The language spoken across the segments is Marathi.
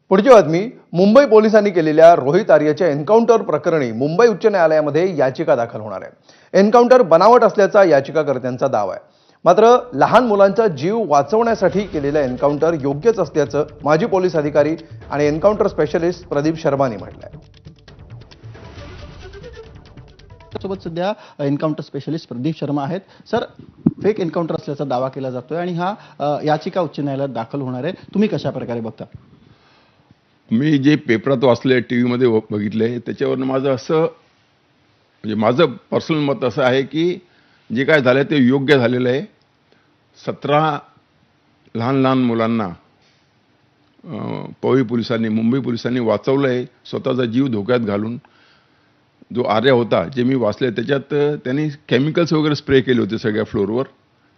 पुढची बातमी. मुंबई पोलिसांनी केलेल्या रोहित आर्यच्या एन्काउंटर प्रकरणी मुंबई उच्च न्यायालयामध्ये याचिका दाखल होणार आहे. एन्काउंटर बनावट असल्याचा याचिकाकर्त्यांचा दावा आहे. मात्र लहान मुलांचा जीव वाचवण्यासाठी केलेलं एन्काउंटर योग्यच असल्याचं माजी पोलीस अधिकारी आणि एन्काउंटर स्पेशलिस्ट प्रदीप शर्मांनी म्हटलंय. सोबत सध्या एन्काउंटर स्पेशलिस्ट प्रदीप शर्मा आहेत. सर, फेक एन्काउंटर असल्याचा दावा केला जातोय आणि हा याचिका उच्च न्यायालयात दाखल होणार आहे. तुम्ही कशा प्रकारे बघता? मी जे पेपरात वाचले, टी व्हीमध्ये बघितले, त्याच्यावरनं माझं असं म्हणजे माझं पर्सनल मत असं आहे की जे काय झालं ते योग्य झालेलं आहे. 17 लहान लहान मुलांना पवई पोलिसांनी, मुंबई पोलिसांनी वाचवलं आहे स्वतःचा जीव धोक्यात घालून. जो आर्य होता, जे मी वाचले, त्याच्यात त्यांनी केमिकल्स वगैरे स्प्रे केले होते सगळ्या फ्लोअरवर.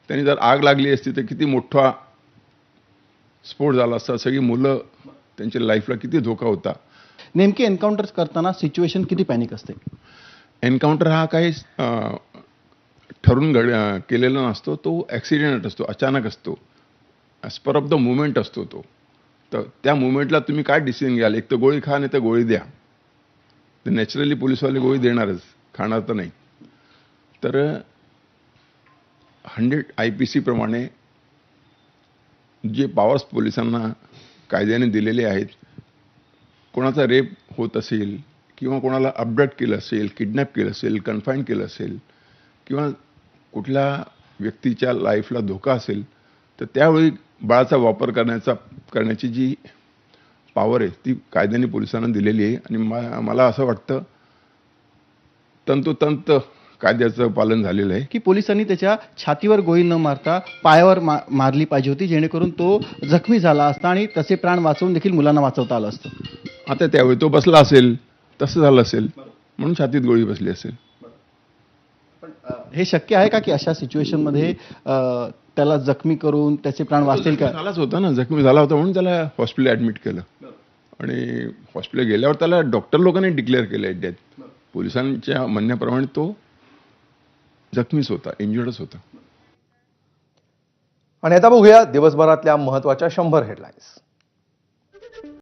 त्यांनी जर आग लागली असती तर किती मोठा स्फोट झाला असता. सगळी मुलं, त्यांच्या लाईफला किती धोका होता. नेमके एन्काउंटर करताना सिच्युएशन किती पॅनिक असते? एन्काउंटर हा काही ठरून केलेला नसतो. तो ॲक्सिडेंट असतो, अचानक असतो, as per of the movement असतो तो. तर त्या मुवमेंटला तुम्ही काय डिसिजन घ्याल? एक तर गोळी खा, नाही तर गोळी द्या. तर नॅचरली पोलिसवाले गोळी देणारच, खाणार तर नाही. तर 100 IPC प्रमाणे जे पॉवर्स पोलिसांना कायद्याने दिलेले आहेत, कोणाचा रेप होत असेल किंवा कोणाला अबडक्ट केलं असेल, किडनॅप केलं असेल, कन्फाईन केलं असेल किंवा कुठल्या व्यक्तीच्या लाईफला धोका असेल, तर त्यावेळी बळाचा वापर करण्याची जी पॉवर आहे ती कायद्याने पोलिसांना दिलेली आहे. आणि मला असं वाटतं तंतोतंत कायद्याचं पालन झालेलं आहे की पोलिसांनी त्याच्या छातीवर गोळी न मारता पायावर मारली पाहिजे होती, जेणेकरून तो जखमी झाला असता आणि तसे प्राण वाचवून देखील मुलांना वाचवता आलं असतं. आता त्यावेळी तो बसला असेल, तसं झालं असेल, म्हणून छातीत गोळी बसली असेल. हे शक्य आहे का की अशा सिच्युएशनमध्ये त्याला जखमी करून त्याचे प्राण वाचतील का? झालाच होता ना, जखमी झाला होता म्हणून त्याला हॉस्पिटल ॲडमिट केलं. आणि हॉस्पिटल गेल्यावर त्याला डॉक्टर लोकांनी डिक्लेअर केलं डेथ. पोलिसांच्या म्हणण्याप्रमाणे तो जखमीच होता, इंजुर्डच होता. आणि आता बघूया दिवसभरातल्या महत्त्वाच्या 100 हेडलाईन्स.